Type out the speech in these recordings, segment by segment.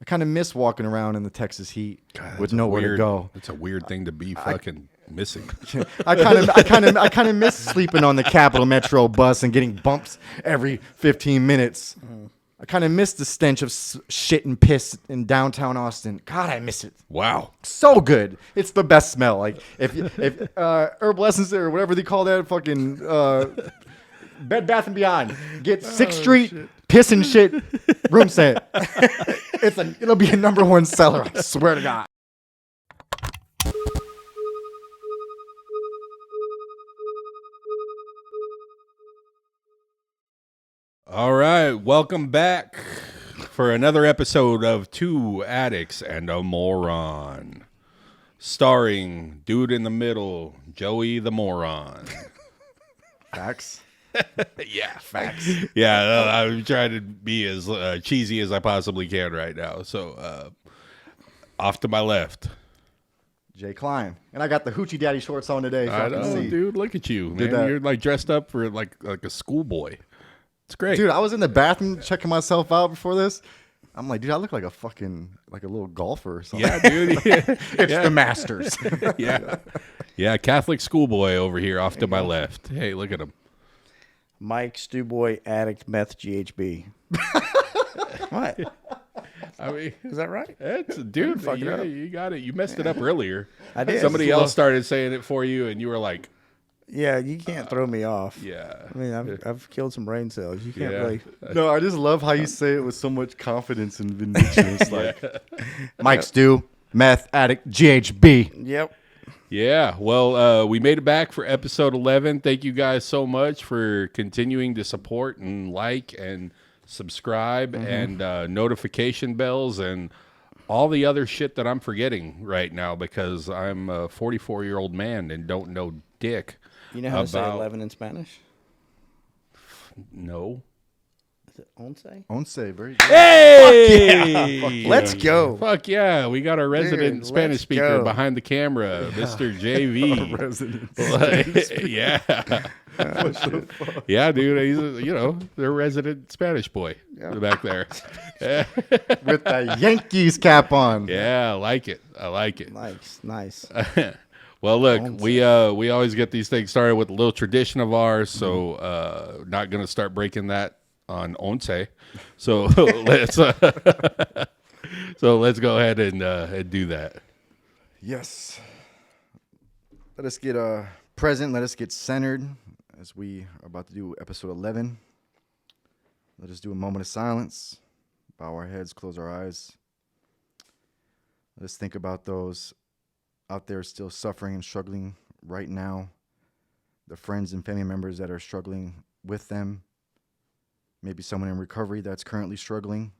I kind of miss walking around in the Texas heat with a nowhere to go. It's a weird thing to be fucking missing. I kind of miss sleeping on the Capital Metro bus and getting bumps every 15 minutes. I kind of miss the stench of shit and piss in downtown Austin. God, I miss it. Wow. So good. It's the best smell. Like if Herbal Essence or whatever they call that fucking Bed Bath and Beyond get 6th Street piss and shit room set. It'll be a #1 seller. I swear to God. All right, welcome back for another episode of Two Addicts and a Moron, starring dude in the middle, Joey the Moron. Facts. Yeah, facts. Yeah, I'm trying to be as cheesy as I possibly can right now. So, off to my left. Jay Klein. And I got the Hoochie Daddy shorts on today. So I know, see. dude. Look at you, man. that. You're like dressed up for like a schoolboy. It's great. Dude, I was in the bathroom checking myself out before this. I'm like, dude, I look like a little golfer or something. Yeah, dude. Yeah. It's the Masters. Yeah, Catholic schoolboy over here off to my left. Hey, look at him. Mike Stewboy, addict, meth, GHB. What? I mean, Is that right? it's dude. fuck it Yeah, up. you got it. You messed it up earlier. I did. Somebody else started saying it for you, and you were like, Yeah, you can't throw me off. "Yeah." I mean, I've killed some brain cells. You can't Yeah. really. No, I just love how you say it with so much confidence and conviction. It's like, Mike Stew, meth addict, GHB. Yep. Yeah, well, we made it back for episode 11. Thank you guys so much for continuing to support and like and subscribe and notification bells and all the other shit that I'm forgetting right now because I'm a 44-year-old man and don't know dick. You know how to say About- 11 in Spanish? No. Is it once? Once very good. Hey! Let's go. Fuck yeah, we we got our resident Dude, Spanish let's speaker go. behind the camera, Mr. JV. Yeah. Yeah, dude, he's their resident Spanish boy back there. With the Yankees cap on. Yeah, I like it. Nice. Well, look, we always get these things started with a little tradition of ours, so not going to start breaking that on Once. So let's go ahead and do that. Yes. Let us get present. Let us get centered as we are about to do episode 11. Let us do a moment of silence. Bow our heads, close our eyes. Let us think about those out there still suffering and struggling right now. The friends and family members that are struggling with them. Maybe someone in recovery that's currently struggling.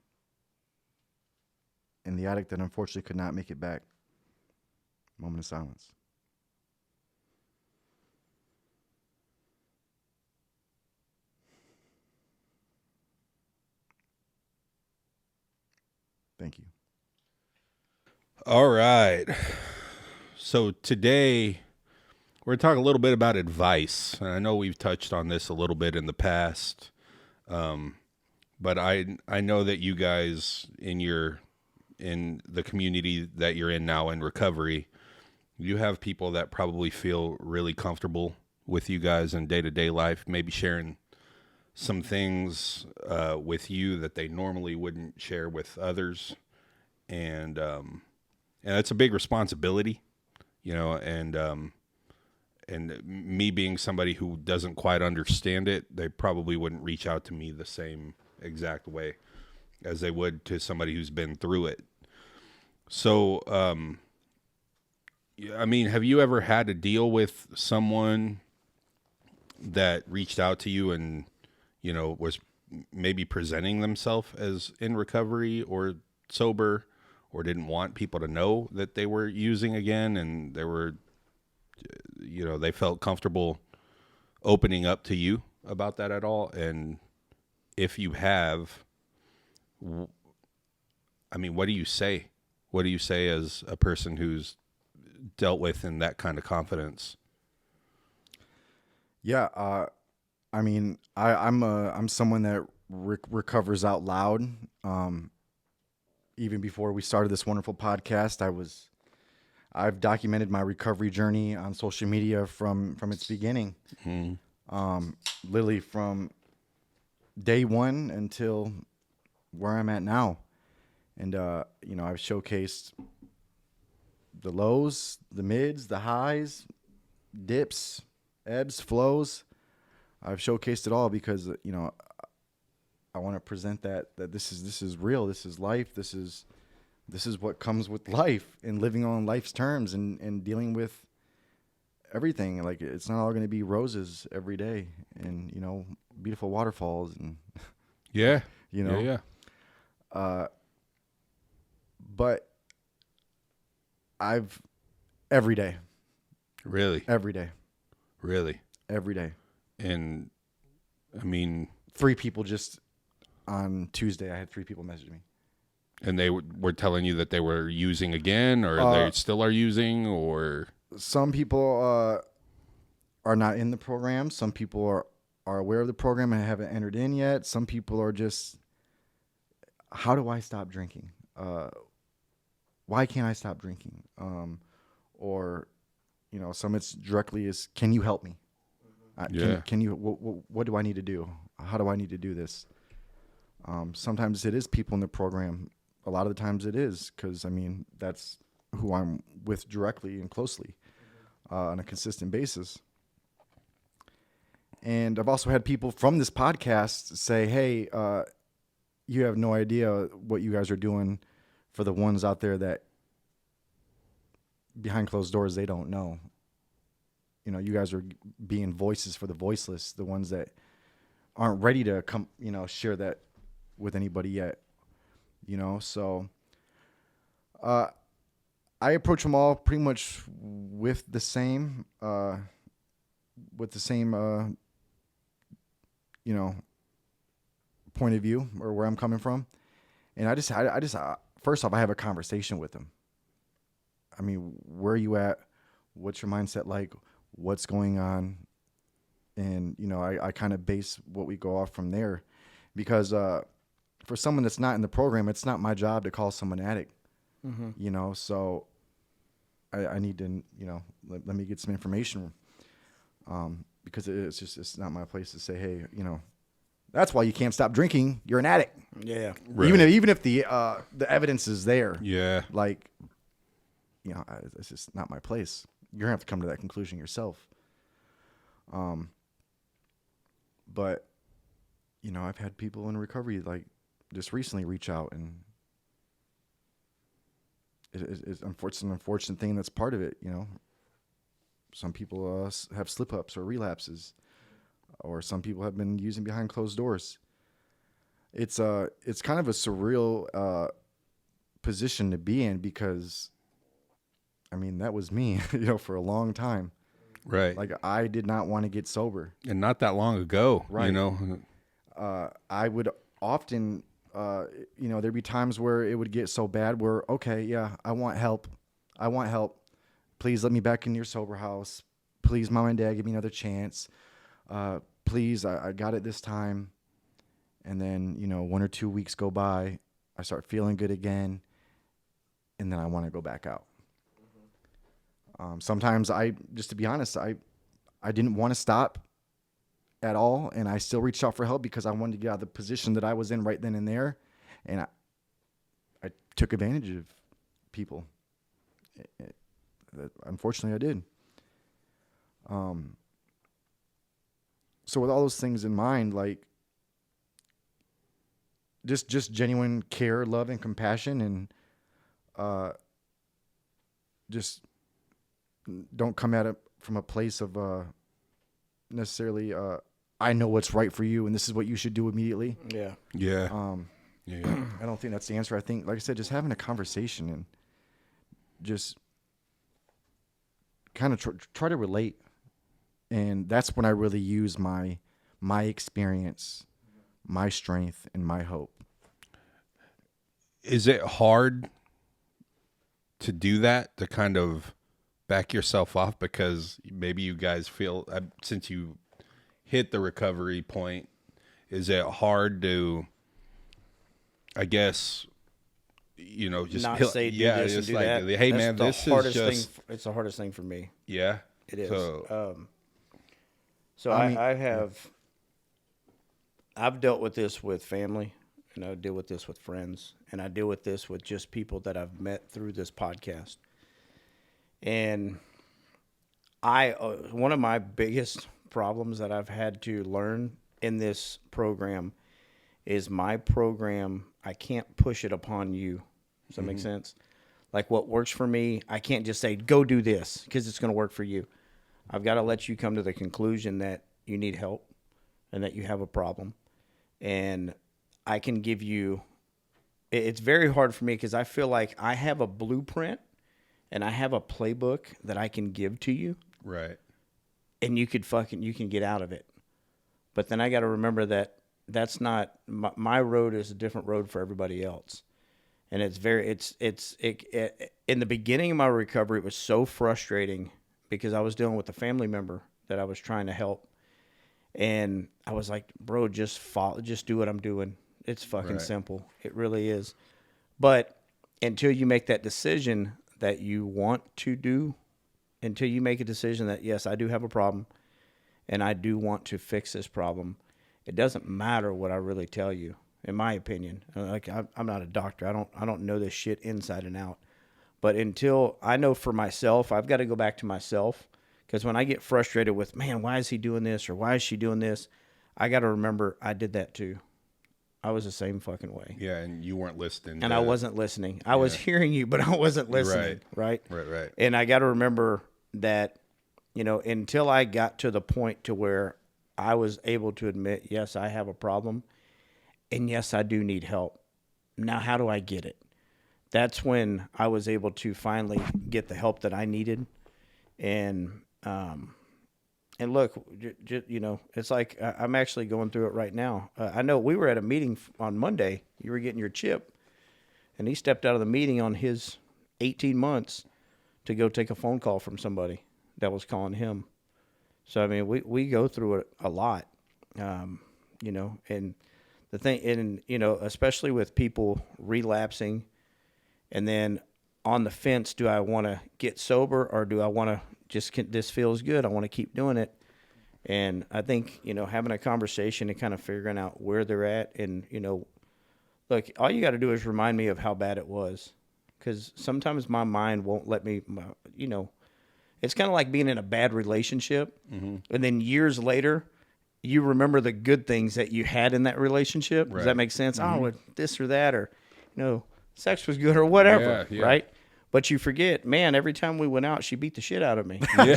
And the addict that unfortunately could not make it back. Moment of silence. Thank you. All right. So today we're going to talk a little bit about advice. And I know we've touched on this a little bit in the past. But I know that you guys in the community that you're in now in recovery, you have people that probably feel really comfortable with you guys in day-to-day life, maybe sharing some things with you that they normally wouldn't share with others. And it's a big responsibility, and me being somebody who doesn't quite understand it, they probably wouldn't reach out to me the same exact way as they would to somebody who's been through it. So, I mean, have you ever had to deal with someone that reached out to you and, was maybe presenting themselves as in recovery or sober, or didn't want people to know that they were using again, and they were, they felt comfortable opening up to you about that at all? And if you have, I mean, what do you say? What do you say as a person who's dealt with in that kind of confidence? Yeah, I mean, I'm someone that recovers out loud. even before we started this wonderful podcast, I've documented my recovery journey on social media from its beginning. Literally from day one until where I'm at now. And, you know, I've showcased the lows, the mids, the highs, dips, ebbs, flows. I've showcased it all because, you know, I want to present that this is real. This is life. This is what comes with life and living on life's terms and dealing with everything. Like, it's not all going to be roses every day and, you know, beautiful waterfalls and Yeah. you know. Yeah. But I've every day. Really? Every day. Really? Every day. And I mean, 3 people just on Tuesday, I had 3 people message me. and they were telling you that they were using again, or they still are using, or Some people are not in the program. Some people are aware of the program and haven't entered in yet. Some people are just, how do I stop drinking? Why can't I stop drinking? Or, you know, some it's directly is, can you help me? Can you, what do I need to do? How do I need to do this? Sometimes it is people in the program. A lot of the times it is, because, I mean, that's who I'm with directly and closely on a consistent basis. And I've also had people from this podcast say, hey, you have no idea what you guys are doing for the ones out there that behind closed doors, they don't know. You know, you guys are being voices for the voiceless, the ones that aren't ready to come, you know, share that with anybody yet, you know? So, I approach them all pretty much with the same, you know, point of view or where I'm coming from. And I just, first off, I have a conversation with them. I mean, where are you at? What's your mindset like? What's going on? And, you know, I kind of base what we go off from there, because for someone that's not in the program, it's not my job to call someone addict, you know? So I need to, you know, let me get some information, because it's not my place to say, hey, you know, that's why you can't stop drinking. You're an addict. Yeah. Right. Even if the evidence is there. Yeah. Like, you know, it's just not my place. You're gonna have to come to that conclusion yourself. But, you know, I've had people in recovery like just recently reach out, and it's an unfortunate thing that's part of it. You know, some people have slip ups or relapses, or some people have been using behind closed doors. It's kind of a surreal position to be in, because, I mean, that was me, you know, for a long time. Right. Like, I did not want to get sober. And not that long ago, Right. you know. I would often, you know, there'd be times where it would get so bad where, okay, yeah, I want help. Please let me back in your sober house. Please, mom and dad, give me another chance. Please, I got it this time. And then, you know, 1 or 2 weeks go by, I start feeling good again, and then I want to go back out. Sometimes just to be honest, I didn't want to stop at all, and I still reached out for help because I wanted to get out of the position that I was in right then and there, and I took advantage of people. Unfortunately, I did. So with all those things in mind, like, just genuine care, love, and compassion, and just don't come at it from a place of necessarily I know what's right for you and this is what you should do immediately. Yeah. Yeah. Yeah. I don't think that's the answer. I think, like I said, just having a conversation and just kind of try to relate. And that's when I really use my experience, my strength, and my hope. Is it hard to do that, to kind of back yourself off? Because maybe you guys feel, since you hit the recovery point, is it hard to, I guess, just not say do this and do like, that. hey That's man, the this is hardest just thing. It's the hardest thing for me. yeah. It is. So, I've dealt with this with family, and I deal with this with friends, and I deal with this with just people that I've met through this podcast. And one of my biggest problems that I've had to learn in this program is my program, I can't push it upon you. Does that make sense? Like what works for me, I can't just say, go do this because it's going to work for you. I've got to let you come to the conclusion that you need help and that you have a problem. And I can give you, it's very hard for me because I feel like I have a blueprint and I have a playbook that I can give to you. right. And you can get out of it. But then I got to remember that that's not, my road is a different road for everybody else. And in the beginning of my recovery, it was so frustrating because I was dealing with a family member that I was trying to help. And I was like, bro, just do what I'm doing. It's fucking simple. It really is. But until you make that decision that you want to do, until you make a decision that, yes, I do have a problem and I do want to fix this problem, it doesn't matter what I really tell you, in my opinion. Like, I'm not a doctor. I don't know this shit inside and out. But until I know for myself, I've got to go back to myself. Because when I get frustrated with, man, why is he doing this or why is she doing this? I got to remember I did that too. I was the same fucking way. Yeah, and you weren't listening. And I wasn't listening. I was hearing you, but I wasn't listening. Right. And I got to remember that, until I got to the point to where I was able to admit, yes, I have a problem. And yes, I do need help. Now, how do I get it? That's when I was able to finally get the help that I needed. And look, it's like I'm actually going through it right now. I know we were at a meeting on Monday. You were getting your chip, and he stepped out of the meeting on his 18 months to go take a phone call from somebody that was calling him. So, I mean, we go through it a lot, and the thing, and, especially with people relapsing and then on the fence, do I want to get sober or do I want to this feels good, I want to keep doing it. And I think, having a conversation and kind of figuring out where they're at and, look, all you got to do is remind me of how bad it was. Because sometimes my mind won't let me, it's kind of like being in a bad relationship. Mm-hmm. And then years later, you remember the good things that you had in that relationship. Right. Does that make sense? Mm-hmm. Oh, this or that, or, sex was good or whatever, right? But you forget, man, every time we went out, she beat the shit out of me. Yeah.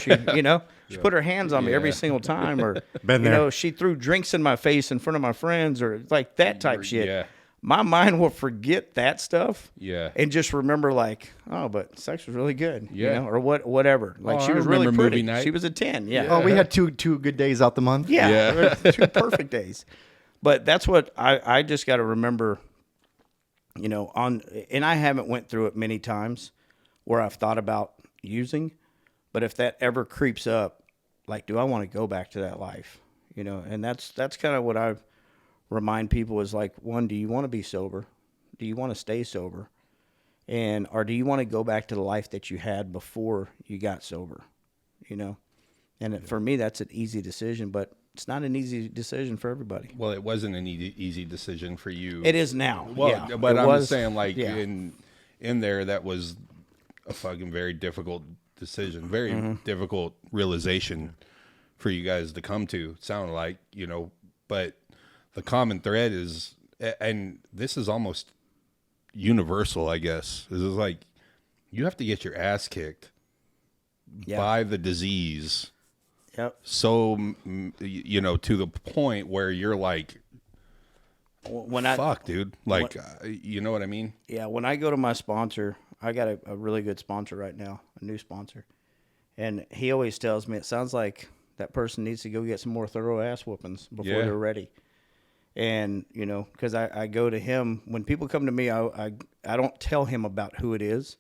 She put her hands on me every single time. Or, she threw drinks in my face in front of my friends or like that type shit. Yeah. My mind will forget that stuff and just remember like, oh, but sex was really good, or whatever. Like she was really pretty. She was a 10, Oh, we had two good days out the month. Yeah. 2 perfect days. But that's what I just got to remember, and I haven't went through it many times where I've thought about using, but if that ever creeps up, like, do I want to go back to that life? And that's kind of what I remind people is like, one, do you want to be sober? Do you want to stay sober? Or do you want to go back to the life that you had before you got sober? And for me, that's an easy decision, but it's not an easy decision for everybody. Well, it wasn't an easy decision for you. It is now. Well, but I'm saying like in there, that was a fucking very difficult decision, very difficult realization for you guys to come to. It sounded like, but the common thread is, and this is almost universal, I guess, is like you have to get your ass kicked by the disease. Yep. So, to the point where you're like, fuck, dude. Like, you know what I mean? Yeah. When I go to my sponsor, I got a really good sponsor right now, a new sponsor. And he always tells me, it sounds like that person needs to go get some more thorough ass whoopings before they're ready. And, because I go to him, when people come to me, I don't tell him about who it is,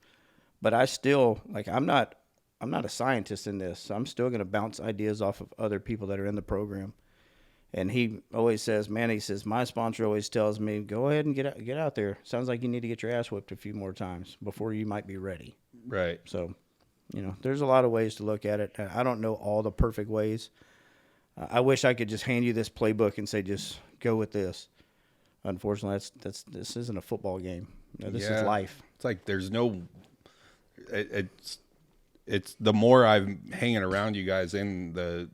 but I still, like, I'm not a scientist in this, so I'm still going to bounce ideas off of other people that are in the program. And he always says, man, he says, my sponsor always tells me, go ahead and get out there. Sounds like you need to get your ass whipped a few more times before you might be ready. Right. So, there's a lot of ways to look at it. I don't know all the perfect ways. I wish I could just hand you this playbook and say, just go with this. Unfortunately, this isn't a football game. This is life. It's like there's no. It's the more I'm hanging around you guys in the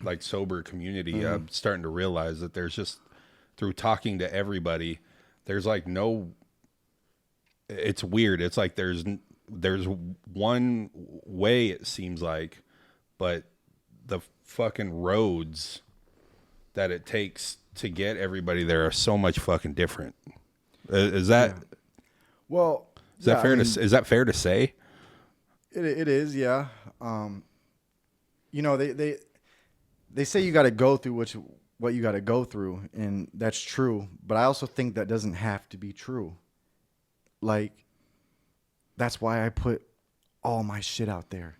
like sober community, I'm starting to realize that there's just, through talking to everybody, there's like no. It's weird. It's like there's one way, it seems like, but the fucking roads that it takes to get everybody there are so much fucking different. Is that well? Is that fair is that fair to say? It is, yeah. They say you got to go through what you got to go through, and that's true. But I also think that doesn't have to be true. Like, that's why I put all my shit out there.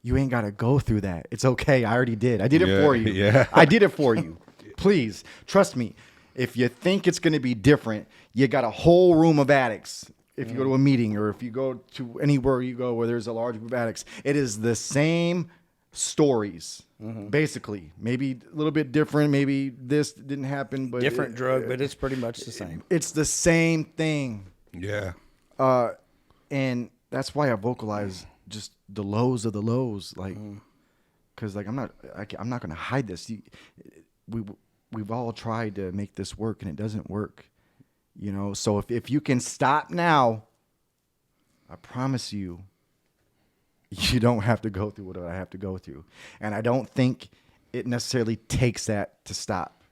You ain't got to go through that. It's okay. I already did. I did it for you. Yeah. I did it for you. Please, trust me. If you think it's going to be different, you got a whole room of addicts. If you go to a meeting or if you go to anywhere you go where there's a large group of addicts, it is the same stories, basically. Maybe a little bit different. Maybe this didn't happen, but different drug, but it's pretty much the same. It's the same thing. Yeah. And that's why I vocalize just the lows of the lows, like, because like I'm not going to hide this. We've all tried to make this work and it doesn't work. So if you can stop now, I promise you don't have to go through what I have to go through. And I don't think it necessarily takes that to stop.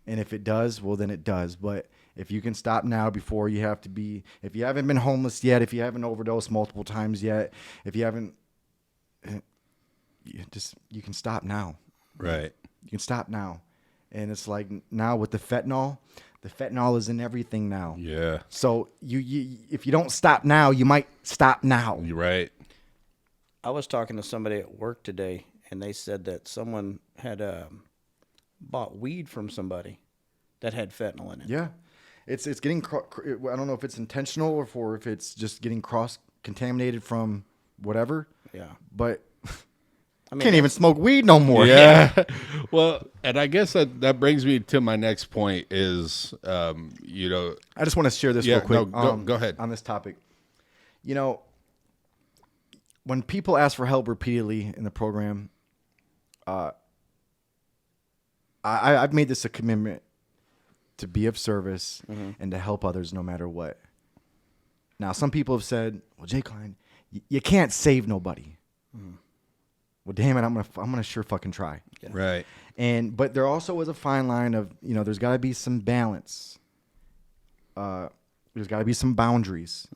And if it does, well, then it does. But if you can stop now before you have to be, if you haven't been homeless yet, if you haven't overdosed multiple times yet, if you haven't, you can stop now. Right. You can stop now. And it's like now with the fentanyl is in everything now. Yeah. So you if you don't stop now, you might stop now. You're right. I was talking to somebody at work today, and they said that someone had bought weed from somebody that had fentanyl in it. Yeah. It's getting, I don't know if it's intentional or if it's just getting cross-contaminated from whatever. Yeah. But can't even smoke weed no more. Yeah. Well, and I guess that brings me to my next point is, I just want to share this real quick. No, go ahead. On this topic. When people ask for help repeatedly in the program, I've made this a commitment to be of service and to help others no matter what. Now, some people have said, well, Jay Klein, you can't save nobody. Well, damn it, I'm gonna sure fucking try. Yeah. Right. But there also is a fine line of, there's got to be some balance. There's got to be some boundaries.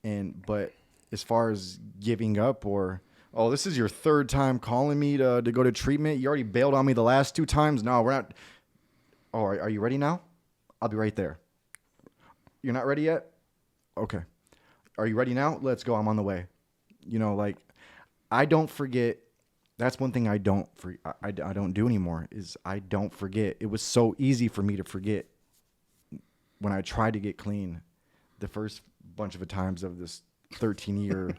But as far as giving up or, oh, this is your third time calling me to go to treatment. You already bailed on me the last 2 times. No, we're not. Oh, are you ready now? I'll be right there. You're not ready yet? Okay. Are you ready now? Let's go. I'm on the way. I don't forget. That's one thing I don't do anymore is I don't forget. It was so easy for me to forget when I tried to get clean the first bunch of times of this 13-year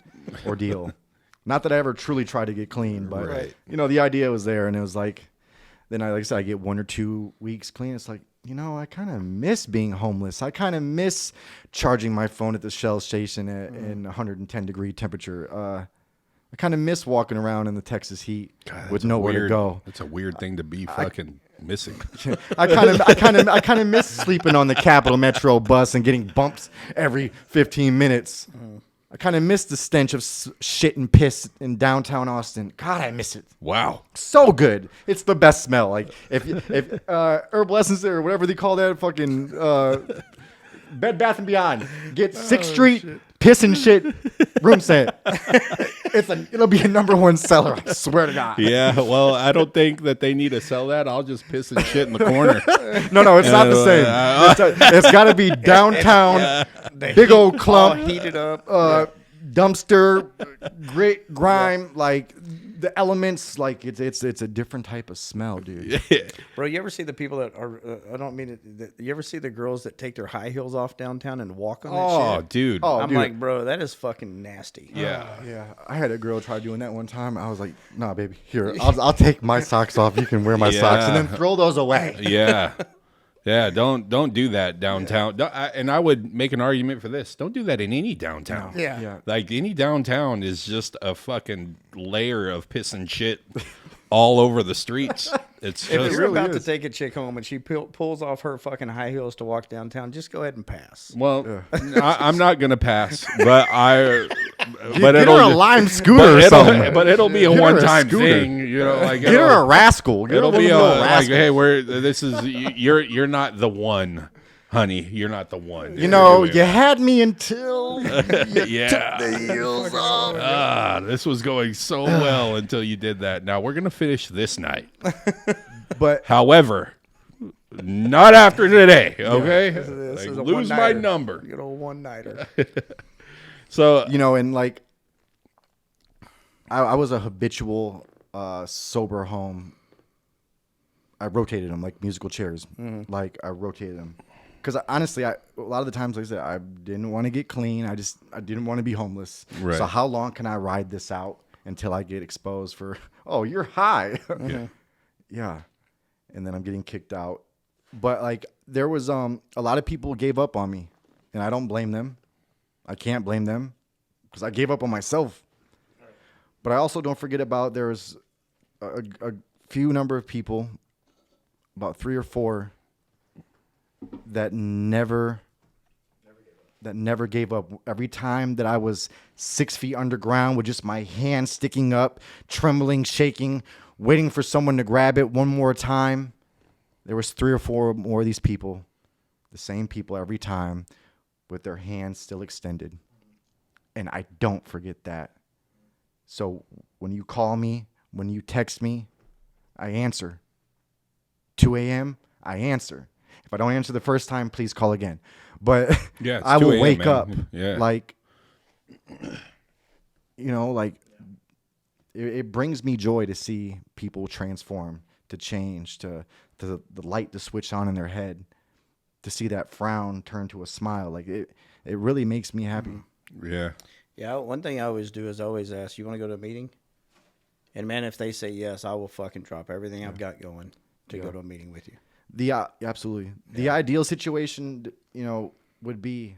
ordeal. Not that I ever truly tried to get clean, but the idea was there, and it was like, then like I said, I get 1 or 2 weeks clean. It's like, I kind of miss being homeless. I kind of miss charging my phone at the Shell station in 110 degree temperature. I kind of miss walking around in the Texas heat with nowhere to go. It's a weird thing to be fucking missing. I kind of miss sleeping on the Capital Metro bus and getting bumps every 15 minutes. I kind of miss the stench of shit and piss in downtown Austin. God, I miss it. Wow, so good. It's the best smell. Like if Herbal Essence or whatever they call that, fucking Bed Bath and Beyond, get 6th Street shit. Piss and shit room scent. It'll be a #1 seller. I swear to God. Yeah, well, I don't think that they need to sell that. I'll just piss and shit in the corner. No, it's not the same. It's got to be downtown, big old clump, all heated up, dumpster, grit, grime. Like the elements, like it's a different type of smell, dude. Bro, you ever see the people that are? I don't mean it. You ever see the girls that take their high heels off downtown and walk on that shit? Dude. I'm like, bro, that is fucking nasty. Yeah. Yeah. I had a girl try doing that one time. I was like, nah, baby, here, I'll take my socks off. You can wear my socks, and then throw those away. Yeah. Yeah, don't do that downtown. And I would make an argument for this. Don't do that in any downtown. No. Yeah. Like any downtown is just a fucking layer of piss and shit all over the streets. It's If just you're really about to is. take a chick home and she pulls off her fucking high heels to walk downtown, just go ahead and pass. well, I'm not gonna pass, but Get her a lime scooter or something. but it'll be a Get her a one-time scooter. thing, you know. Like Get her a rascal. Get it'll her be a like, rascal. hey, you're not the one, honey. You're not the one. You know, you had me until yeah. the heels off. This was going so well until you did that. Now we're gonna finish this night. But However, not after today. Okay, This is a lose my one-nighter. number. Good old one-nighter. So you know, and like, I was a habitual sober home. I rotated them like musical chairs. Like I rotated them because honestly, a lot of the times, like I said, I didn't want to get clean. I didn't want to be homeless. Right. So how long can I ride this out until I get exposed for? Oh, you're high. Yeah, and then I'm getting kicked out. But like there was a lot of people gave up on me, and I don't blame them. I can't blame them because I gave up on myself. But I also don't forget about there was a few number of people, about 3 or 4, that never gave up. Every time that I was 6 feet underground with just my hand sticking up, trembling, shaking, waiting for someone to grab it one more time, there was 3 or 4 more of these people, the same people every time, with their hands still extended. And I don't forget that. So when you call me, when you text me, I answer. 2 a.m., I answer. If I don't answer the first time, please call again. But yeah, it's I 2 will a.m., wake man. up. Yeah. Like, you know, like it brings me joy to see people transform, to change, to the light to switch on in their head, to see that frown turn to a smile. Like it really makes me happy. Yeah. Yeah, one thing I always do is I always ask, you want to go to a meeting? And man, if they say yes, I will fucking drop everything I've got going to go to a meeting with you. Absolutely. The ideal situation, you know, would be,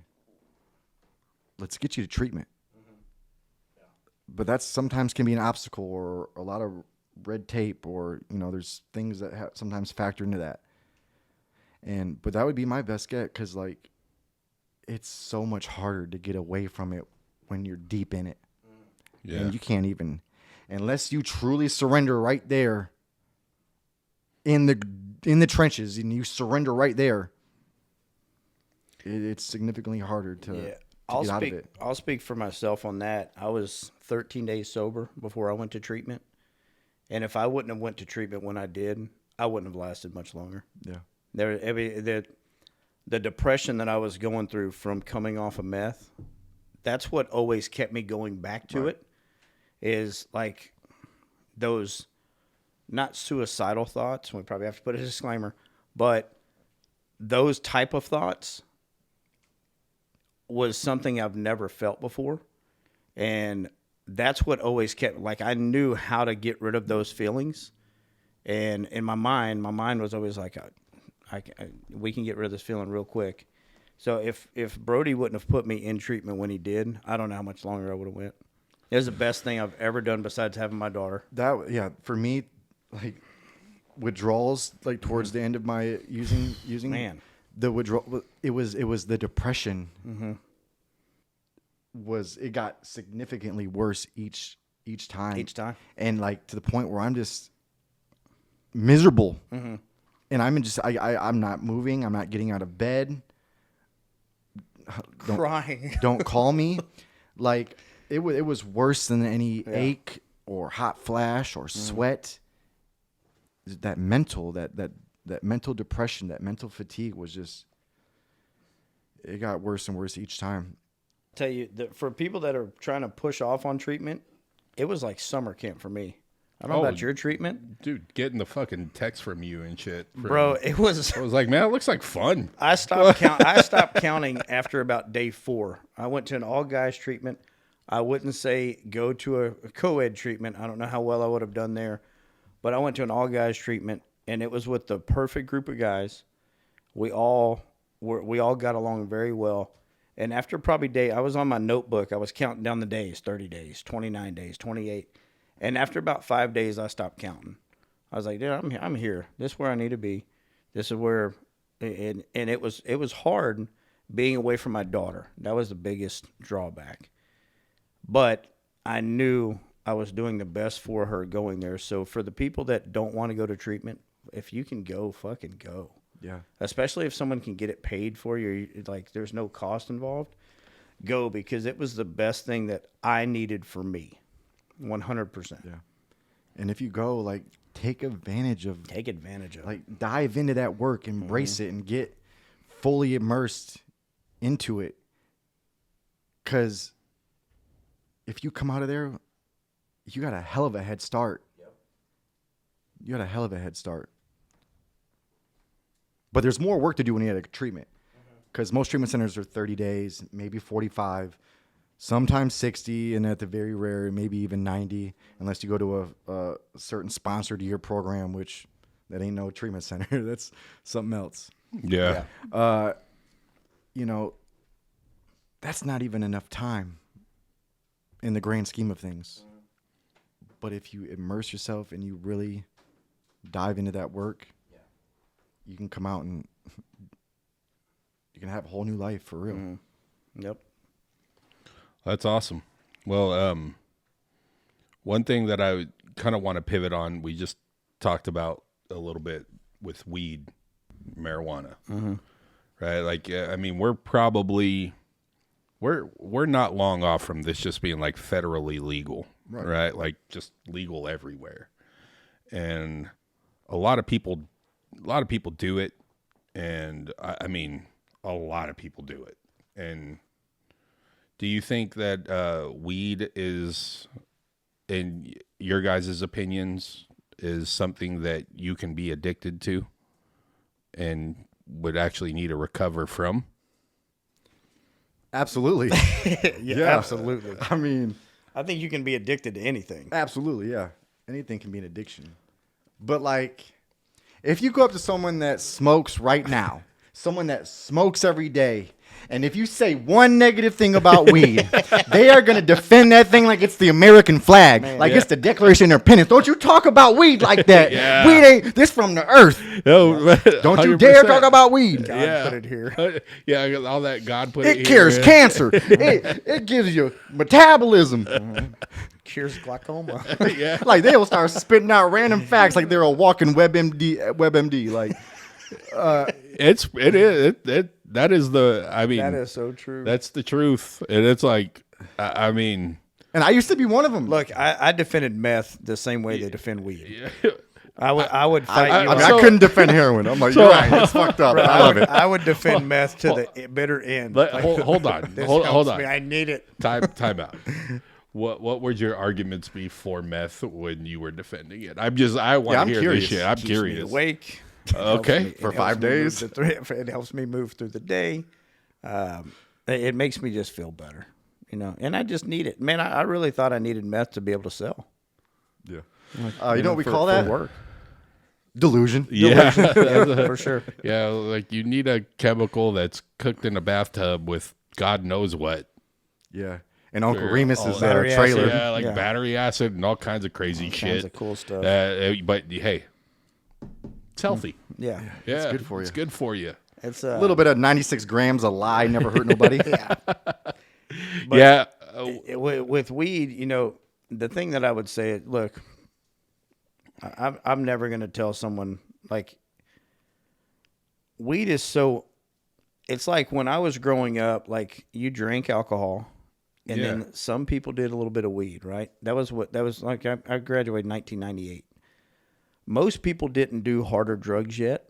let's get you to treatment. But that sometimes can be an obstacle or a lot of red tape, or, you know, there's things that sometimes factor into that. But that would be my best get, because like it's so much harder to get away from it when you're deep in it. Yeah. And you can't even, unless you truly surrender right there in the trenches, and you surrender right there, it's significantly harder to get out of it. I'll speak for myself on that. I was 13 days sober before I went to treatment. And if I wouldn't have went to treatment when I did, I wouldn't have lasted much longer. Yeah. The depression that I was going through from coming off of meth, that's what always kept me going back to it, is like those not suicidal thoughts. We probably have to put a disclaimer, but those type of thoughts was something I've never felt before. And that's what always kept, like, I knew how to get rid of those feelings. And in my mind was always like, we can get rid of this feeling real quick. So if Brody wouldn't have put me in treatment when he did, I don't know how much longer I would have went. It was the best thing I've ever done besides having my daughter. For me, like withdrawals, like towards the end of my using Man. the withdrawal, it was the depression. It got significantly worse each time. And like to the point where I'm just miserable. And I'm not moving. I'm not getting out of bed. Crying. Don't call me. Like it was worse than any ache or hot flash or sweat. That mental depression, that mental fatigue was just, it got worse and worse each time. Tell you that for people that are trying to push off on treatment, it was like summer camp for me. I don't know about your treatment. Dude, getting the fucking text from you and shit. Bro, it was... I was like, man, it looks like fun. I stopped counting after about day 4. I went to an all-guys treatment. I wouldn't say go to a co-ed treatment. I don't know how well I would have done there. But I went to an all-guys treatment, and it was with the perfect group of guys. We all got along very well. And after probably I was on my notebook. I was counting down the days, 30 days, 29 days, 28. And after about 5 days, I stopped counting. I was like, dude, I'm here. This is where I need to be. This is where, and it was hard being away from my daughter. That was the biggest drawback. But I knew I was doing the best for her going there. So for the people that don't want to go to treatment, if you can go, fucking go. Yeah. Especially if someone can get it paid for you, like there's no cost involved, go, because it was the best thing that I needed for me. 100%. Yeah. And if you go, like, take advantage of. Like, dive into that work, embrace it, and get fully immersed into it. Because if you come out of there, you got a hell of a head start. Yep. You got a hell of a head start. But there's more work to do when you get a treatment. Because most treatment centers are 30 days, maybe 45. Sometimes 60, and at the very rare, maybe even 90, unless you go to a certain sponsored year program, which that ain't no treatment center. That's something else. Yeah. That's not even enough time in the grand scheme of things. But if you immerse yourself and you really dive into that work, you can come out and you can have a whole new life for real. Yep. That's awesome. Well, one thing that I kind of want to pivot on, we just talked about a little bit with weed, marijuana, right? Like, I mean, we're not long off from this just being like federally legal, right? Like just legal everywhere. And a lot of people do it. And I mean, a lot of people do it. And do you think that weed is, in your guys' opinions, is something that you can be addicted to and would actually need to recover from? Absolutely. Yeah, absolutely. I mean, I think you can be addicted to anything. Absolutely, yeah. Anything can be an addiction. But, like, if you go up to someone that smokes right now, someone that smokes every day, and if you say one negative thing about weed, they are going to defend that thing like it's the American flag, it's the Declaration of Independence. Don't you talk about weed like that. Weed ain't this from the earth. No, don't you dare talk about weed. God put it here. Yeah, all that God put it here. It cures cancer. It gives you metabolism. Cures glaucoma. Yeah. Like, they'll start spitting out random facts like they're a walking WebMD. Like, that is the, I mean, that is so true. That's the truth. And it's like, I mean, and I used to be one of them. Look, I defended meth the same way they defend weed. I would fight you. I couldn't defend heroin. I'm like, you're right. It's fucked up. I love it. I would defend meth to the bitter end. Hold on. Hold on. I need it. Time out. What would your arguments be for meth when you were defending it? I want to hear curious. this shit. I'm Keeps curious. me awake. Okay. For 5 days? It helps me move through the day. It makes me just feel better, and I just need it. Man, I really thought I needed meth to be able to sell. Yeah. You know what we call that? Work. Delusion. Yeah. For sure. Yeah, like you need a chemical that's cooked in a bathtub with God knows what. Yeah. And Uncle Remus is at our trailer. Yeah, like battery acid and all kinds of crazy shit. Kinds of cool stuff. But hey, it's healthy. Yeah. It's good for you. It's good for you. It's a little bit of 96 grams of lie never hurt nobody. But with weed, the thing that I would say, look, I'm never going to tell someone, like, weed is so, it's like when I was growing up, like, you drank alcohol, and then some people did a little bit of weed, right? That was like, I graduated in 1998. Most people didn't do harder drugs yet,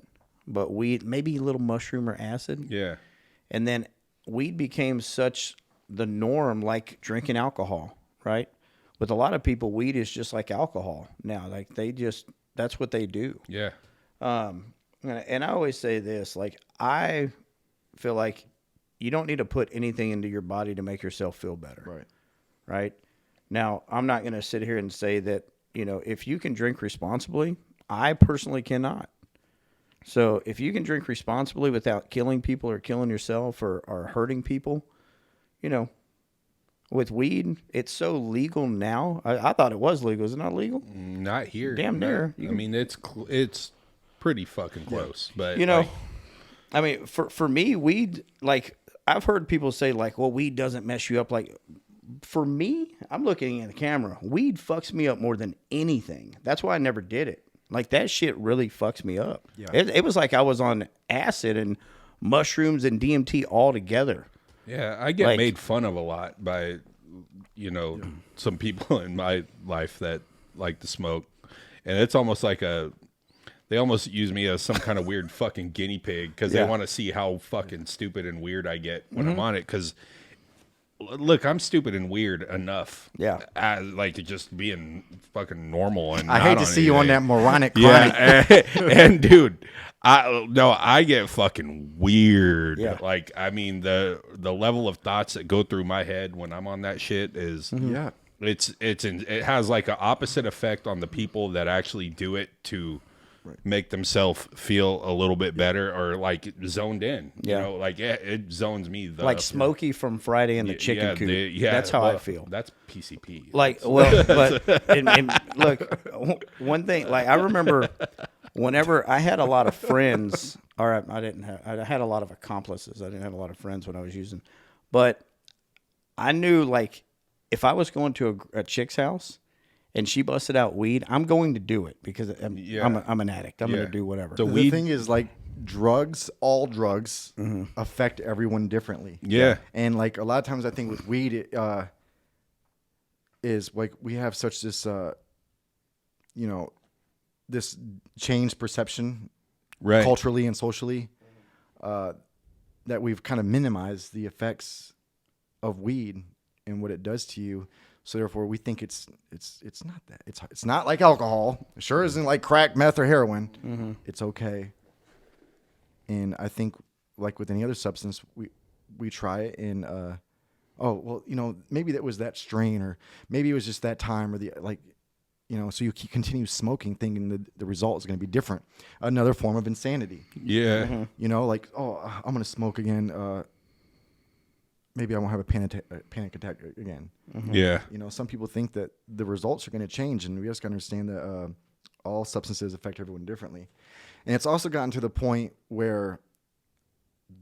but weed, maybe a little mushroom or acid. Yeah. And then weed became such the norm, like drinking alcohol, right? with a lot of people, weed is just like alcohol now. Like that's what they do. Yeah. And I always say this, like, I feel like you don't need to put anything into your body to make yourself feel better. Right. Right. Now, I'm not going to sit here and say that, if you can drink responsibly, I personally cannot. So if you can drink responsibly without killing people or killing yourself or hurting people, with weed, it's so legal now. I thought it was legal. Is it not legal? Not here. Damn near. I mean, it's pretty fucking close. But I mean, for me, weed, like, I've heard people say, like, well, weed doesn't mess you up. Like, for me, I'm looking at the camera. Weed fucks me up more than anything. That's why I never did it. Like, that shit really fucks me up. Yeah. It was like I was on acid and mushrooms and DMT all together. Yeah, I get made fun of a lot by, some people in my life that like to smoke. And it's almost like they almost use me as some kind of weird fucking guinea pig because they want to see how fucking stupid and weird I get when I'm on it. Because, look, I'm stupid and weird enough. Yeah. Like just being fucking normal. And I hate to see you on that moronic chronic. Yeah. and dude, I get fucking weird. Yeah. Like, I mean, the level of thoughts that go through my head when I'm on that shit is, it has like an opposite effect on the people that actually do it to make themselves feel a little bit better or like zoned in. Like it zones me. Like Smokey from Friday and the Chicken Coop. That's how I feel. That's PCP. Like, well, but and look, one thing, like, I remember whenever I had a lot of friends, or I had a lot of accomplices. I didn't have a lot of friends when I was using, but I knew, like, if I was going to a chick's house and she busted out weed, I'm going to do it because I'm an addict. I'm going to do whatever. The thing is, like, all drugs affect everyone differently. Yeah. And, like, a lot of times I think with weed, it is like we have such this, this changed perception culturally and socially that we've kind of minimized the effects of weed and what it does to you. So therefore, we think it's not that. It's not like alcohol. It sure isn't like crack, meth, or heroin. Mm-hmm. It's okay. And I think, like with any other substance, we try it and maybe that was that strain, or maybe it was just that time, or so you continue smoking, thinking the result is going to be different. Another form of insanity. Yeah. Mm-hmm. Like, I'm going to smoke again. Maybe I won't have a panic attack again. Mm-hmm. Yeah. Some people think that the results are going to change, and we just got to understand that all substances affect everyone differently. And it's also gotten to the point where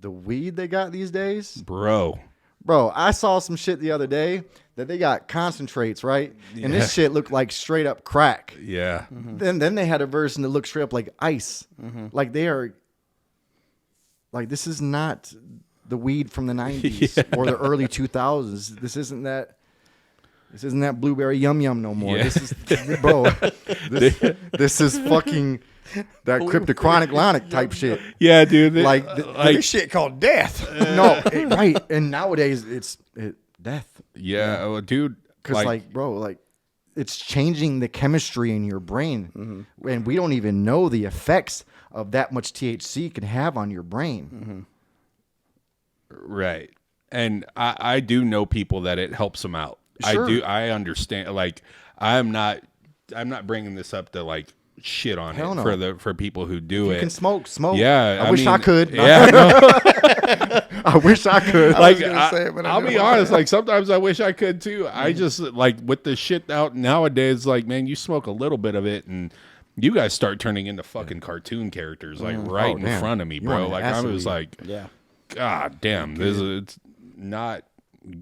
the weed they got these days, bro, I saw some shit the other day that they got concentrates, right? Yeah. And this shit looked like straight up crack. Yeah. Mm-hmm. Then they had a version that looked straight up like ice. Mm-hmm. Like they are, like, this is not the weed from the 90s or the early 2000s. This isn't that blueberry yum yum no more. Yeah. This is, bro, this is fucking that cryptochronic type shit. Yeah, dude. Like this shit called death. No, right. And nowadays it's death. Yeah, well, dude. Because bro, it's changing the chemistry in your brain. Mm-hmm. And we don't even know the effects of that much THC can have on your brain. Mm-hmm. Right. And I do know people that it helps them out. Sure. I understand. Like, I'm not bringing this up to like shit on Hell it no. for people who do it. You can smoke. Yeah. I wish I could. Yeah. No. I wish I could. Like, I'll be honest. Like, sometimes I wish I could too. I just, like, with the shit out nowadays, like, man, you smoke a little bit of it and you guys start turning into fucking cartoon characters, like right in front of me, bro. Like, I was like, God damn, it's not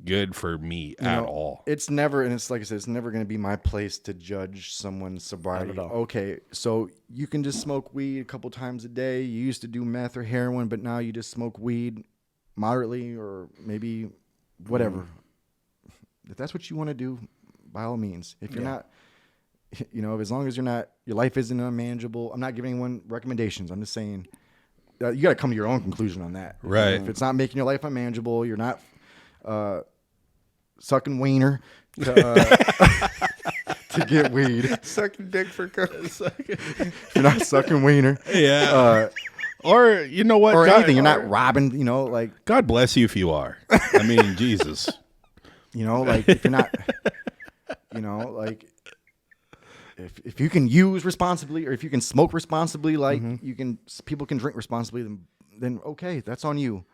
good for me at all. It's never, and it's like I said, it's never going to be my place to judge someone's sobriety. Okay, so you can just smoke weed a couple times a day. You used to do meth or heroin, but now you just smoke weed moderately or maybe whatever. If that's what you want to do, by all means. If you're not, as long as you're not, your life isn't unmanageable. I'm not giving anyone recommendations. I'm just saying you got to come to your own conclusion on that. Right. If it's not making your life unmanageable, you're not sucking wiener to to get weed. Sucking dick for coke. If you're not sucking wiener. Yeah. Or you know what? Or anything. You're not robbing, you know, like. God bless you if you are. I mean, Jesus. You know, like if you're not, you know, like if you can use responsibly or if you can smoke responsibly, like people can drink responsibly, then okay, that's on you.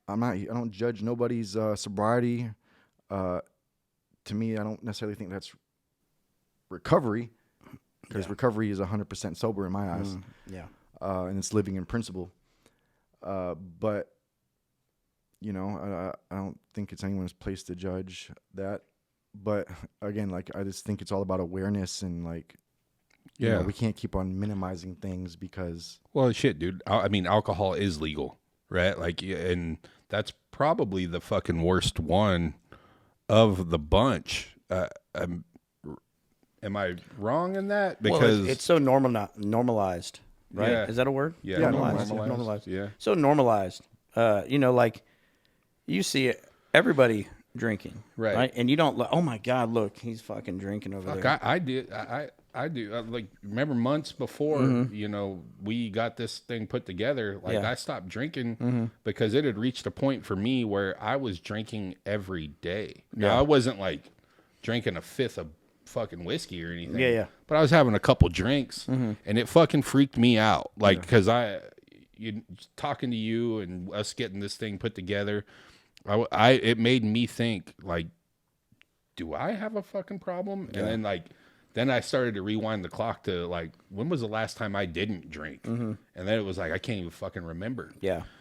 I don't judge nobody's sobriety. To me, I don't necessarily think that's recovery, because recovery is 100% sober in my eyes. And it's living in principle. But you know, I don't think it's anyone's place to judge that. But again, like I just think it's all about awareness and like, you know, we can't keep on minimizing things because. Well, shit, dude. I mean, alcohol is legal, right? Like, and that's probably the fucking worst one of the bunch. Am I wrong in that? Because it's so normalized, right? Yeah. Is that a word? Yeah, normalized. Yeah. So normalized. You know, like you see it, everybody drinking, right? And you don't. Oh my God, look, he's fucking drinking over there. I did. I do. Like, remember months before, you know, we got this thing put together. Like, I stopped drinking because it had reached a point for me where I was drinking every day. Now, I wasn't like drinking a fifth of fucking whiskey or anything. But I was having a couple drinks, and it fucking freaked me out. Like, because talking to you and us getting this thing put together, it made me think, like, do I have a fucking problem? And then, then I started to rewind the clock to, like, when was the last time I didn't drink? And then it was like, I can't even fucking remember.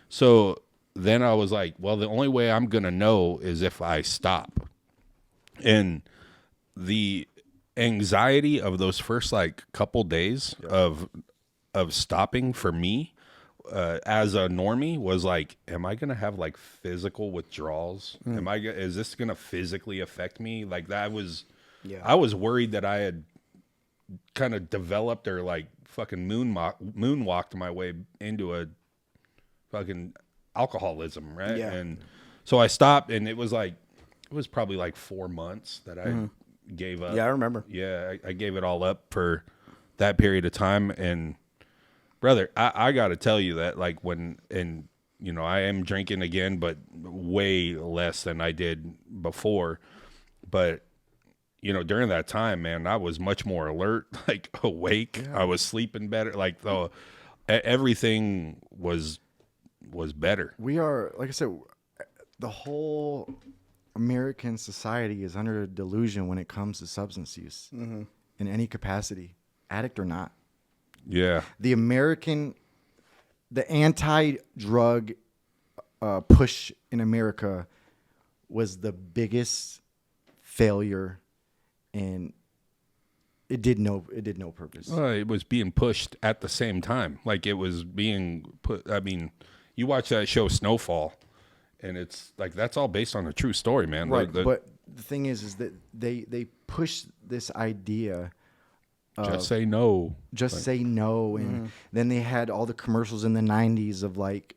So then I was like, well, the only way I'm going to know is if I stop. And the anxiety of those first, like, couple days of stopping for me, as a normie, was like, am I going to have, like, physical withdrawals? Is this going to physically affect me? Like, that was... I was worried that I had kind of developed or like fucking moonwalked my way into a fucking alcoholism, right? And so I stopped, and it was probably like 4 months that I gave up. Yeah, I remember. Yeah, I gave it all up for that period of time. And brother, I got to tell you that, like, you know, I am drinking again, but way less than I did before. But you know, during that time, man, I was much more alert, like awake. I was sleeping better. Like everything was better. We are, like I said, the whole American society is under a delusion when it comes to substance use in any capacity, addict or not. Yeah. The anti-drug push in America was the biggest failure. And it did no purpose. It was being pushed at the same time. Like, it was being put. I mean, you watch that show Snowfall, and it's like, that's all based on a true story, man. Right. But the thing is that they push this idea of just say no. Say no. And then they had all the commercials in the 90s of, like,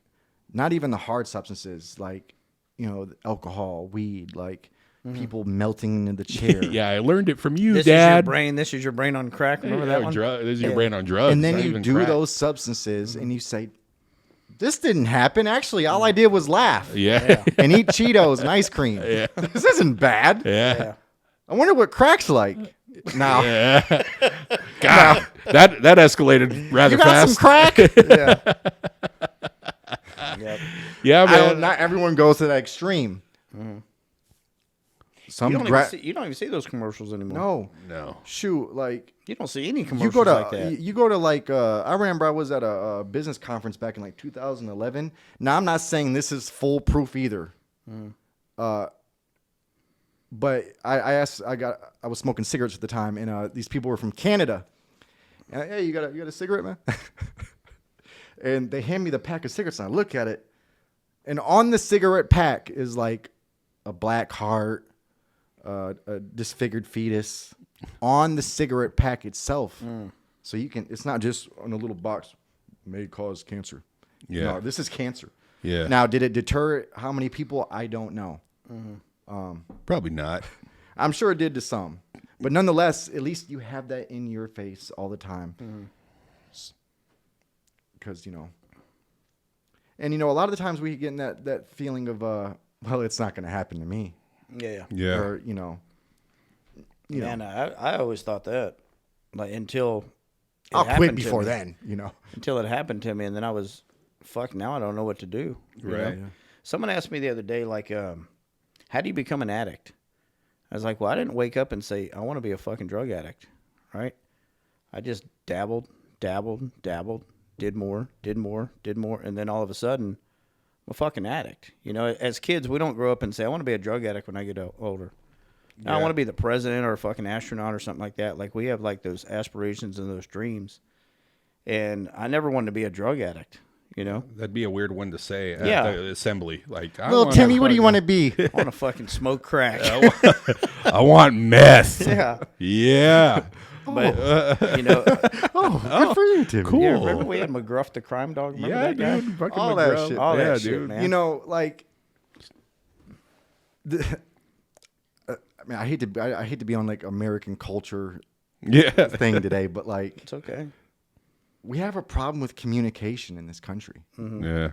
not even the hard substances, like, you know, alcohol, weed, like, people melting into the chair. Yeah, I learned it from you, this Dad. This is your brain on crack. Remember that one? This is your brain on drugs. And then you do crack. Those substances, and you say, this didn't happen. Actually, all I did was laugh. Yeah. And eat Cheetos and ice cream. Yeah. This isn't bad. Yeah. I wonder what crack's like. Now. Yeah. God, that escalated rather fast. You got some crack? Yep. Yeah, man. Not everyone goes to that extreme. You don't even see those commercials anymore. No. Shoot, like, you don't see any commercials like that. You go to, like, I remember I was at a business conference back in, like, 2011. Now, I'm not saying this is foolproof either. But I was smoking cigarettes at the time, and these people were from Canada. And, hey, you got a cigarette, man? And they hand me the pack of cigarettes, and I look at it, and on the cigarette pack is, like, a black heart, a disfigured fetus on the cigarette pack itself. So it's not just on a little box, may cause cancer. Yeah. No, this is cancer. Yeah. Now, did it deter how many people? I don't know. Probably not. I'm sure it did to some. But nonetheless, at least you have that in your face all the time. Because, and, a lot of the times we get in that feeling of, well, it's not going to happen to me. Yeah. Or, Man, I always thought that. Like, until it I'll quit happened to before me. then, Until it happened to me, and then I was, fuck, now I don't know what to do. you know? Right. Someone asked me the other day, like, how do you become an addict? I was like, well, I didn't wake up and say, I want to be a fucking drug addict, right? I just dabbled, did more, and then all of a sudden, I'm a fucking addict. As kids, we don't grow up and say, I want to be a drug addict when I get older. I want to be the president or a fucking astronaut or something like that. Like, we have, like, those aspirations and those dreams. And I never wanted to be a drug addict, That'd be a weird one to say at the assembly. Like, well, Timmy, what do you want to be? I want to fucking smoke crack. I want meth. Yeah. Yeah. But, Good for you, Timmy. Cool. Yeah, remember we had McGruff the crime dog? Remember that guy? dude. Fucking All that McGraw. shit. All that Yeah, shit, dude. man. I hate to be on like American culture Yeah. thing today, but like It's okay. we have a problem with communication in this country. Yeah.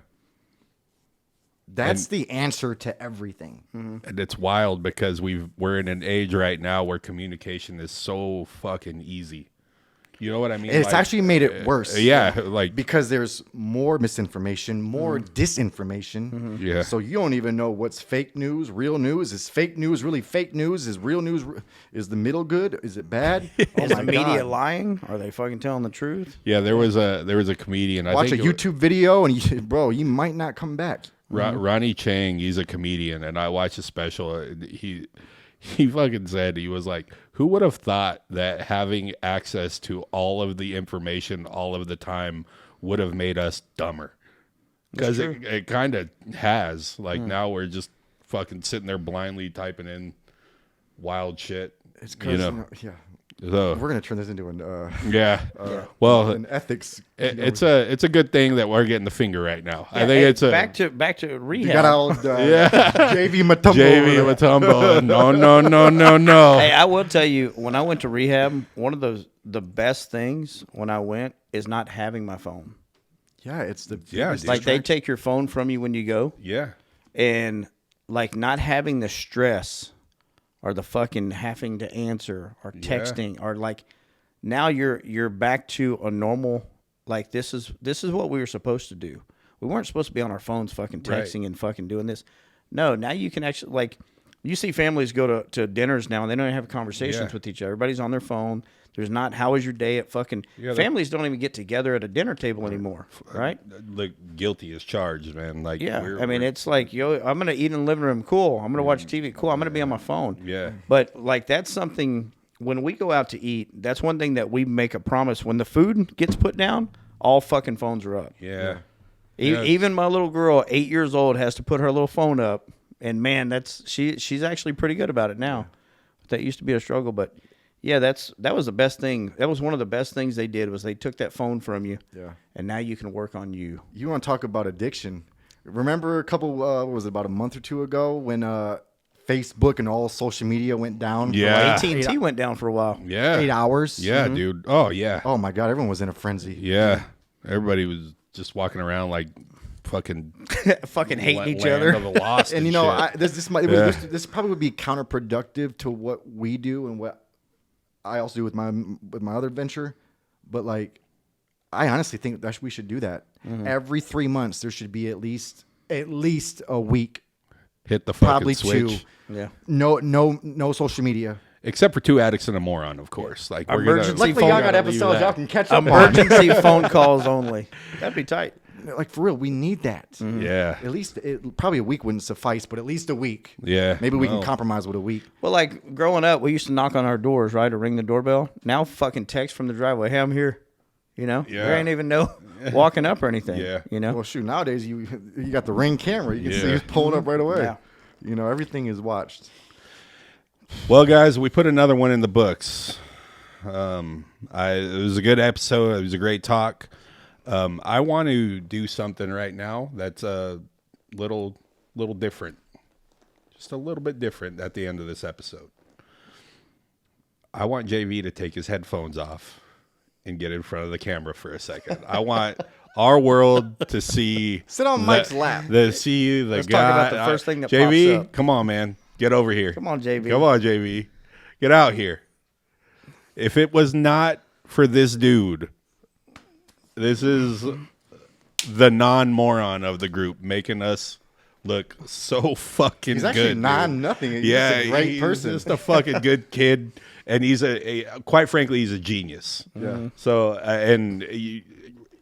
That's the answer to everything. And it's wild because we're in an age right now where communication is so fucking easy. You know what I mean? And it's actually made it worse. Like Because there's more misinformation, more disinformation. Yeah. So you don't even know what's fake news, real news. Is fake news really fake news? Is real news, is the middle good? Is it bad? Oh Is my the media God. lying? Are they fucking telling the truth? yeah, there was a comedian. I Watch a think YouTube video and you might not come back. Ronnie Chang, he's a comedian, and I watched a special. He fucking said, he was like, who would have thought that having access to all of the information all of the time would have made us dumber? Because it kind of has. Like now we're just fucking sitting there blindly typing in wild shit. It's because So, we're gonna turn this into an well, an ethics. it's a good thing that we're getting the finger right now. I think it's a back to rehab. You got old JV Matumbo. JV Matumbo. No. Hey, I will tell you, when I went to rehab, one of the best things when I went is not having my phone. Yeah, it's the dude. Like, they take your phone from you when you go, Yeah. and like not having the stress or the fucking having to answer or texting or like now you're back to a normal, like this is what we were supposed to do. We weren't supposed to be on our phones fucking texting and fucking doing this. No, now you can actually, like, you see families go to dinners now and they don't even have conversations with each other. Everybody's on their phone. There's not, how was your day at fucking, families don't even get together at a dinner table anymore, right? Like, guilty as charged, man. Like, I mean, it's like, I'm going to eat in the living room. Cool. I'm going to watch TV. Cool. I'm going to be on my phone. Yeah. But, like, that's something, when we go out to eat, that's one thing that we make a promise. When the food gets put down, all fucking phones are up. Yeah. Even my little girl, 8 years old, has to put her little phone up. And, man, she's actually pretty good about it now. That used to be a struggle, but... Yeah, that was the best thing. That was one of the best things they did, was they took that phone from you. Yeah. And now you can work on you. You want to talk about addiction? Remember a couple, what was it, about a month or two ago when Facebook and all social media went down? Yeah. For AT&T went down for a while. Yeah. 8 hours. Yeah, dude. Oh, yeah. Oh my God, everyone was in a frenzy. Yeah. Everybody was just walking around like fucking fucking hating each land other. of the lost And shit. this probably would be counterproductive to what we do and what I also do with my other venture, but like, I honestly think that we should do that. Every 3 months. There should be at least a week. Hit the fucking Probably switch. 2. Yeah. No social media. Except for 2 addicts and a moron, of course. Like, we're Emergency gonna, Luckily, phone y'all got gotta leave episodes that. y'all can catch up on. Emergency phone calls only. That'd be tight. Like, for real, we need that. Yeah. At least, probably a week wouldn't suffice, but at least a week. Yeah. Maybe we can Well, compromise with a week. Well, like, growing up, we used to knock on our doors, right, or ring the doorbell. Now, fucking text from the driveway, hey, I'm here. Yeah. There ain't even no walking up or anything. Yeah. Well, shoot, nowadays you got the Ring camera. You can see who's pulling up right away. Yeah. Everything is watched. Well, guys, we put another one in the books. It was a good episode. It was a great talk. I want to do something right now that's a little different. Just a little bit different at the end of this episode. I want JV to take his headphones off and get in front of the camera for a second. I want our world to see. Sit on Mike's lap. See the Let's guy. talk about the first thing that JV, pops up. come on, man. Get over here. Come on, JV. Come on, JV. Get out here. If it was not for this dude, this is the non-moron of the group making us look so fucking He's good. actually dude. nothing. He's just a great person. He's just a fucking good kid, and he's quite frankly, he's a genius. Yeah. So, and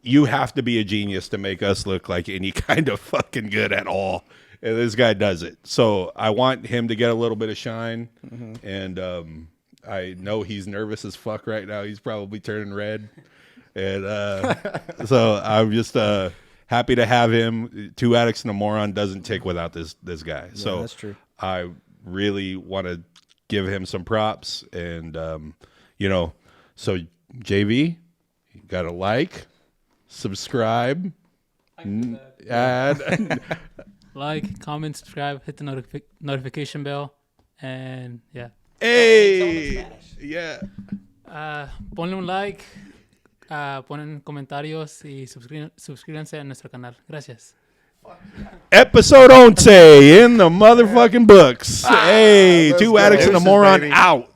you have to be a genius to make us look like any kind of fucking good at all. And this guy does it. So I want him to get a little bit of shine, and I know he's nervous as fuck right now. He's probably turning red, and so I'm just happy to have him. Two Addicts and a Moron doesn't take without this guy. Yeah, so that's true. I really want to give him some props, and so JV, you got to like, subscribe, add. Like, comment, subscribe, hit the notification bell, and yeah. Hey, yeah. Ponle un like, ponen comentarios y suscríbanse a nuestro canal. Gracias. Episode 11 in the motherfucking books. Hey, let's Two go. Addicts and a Deuces, Moron baby. out.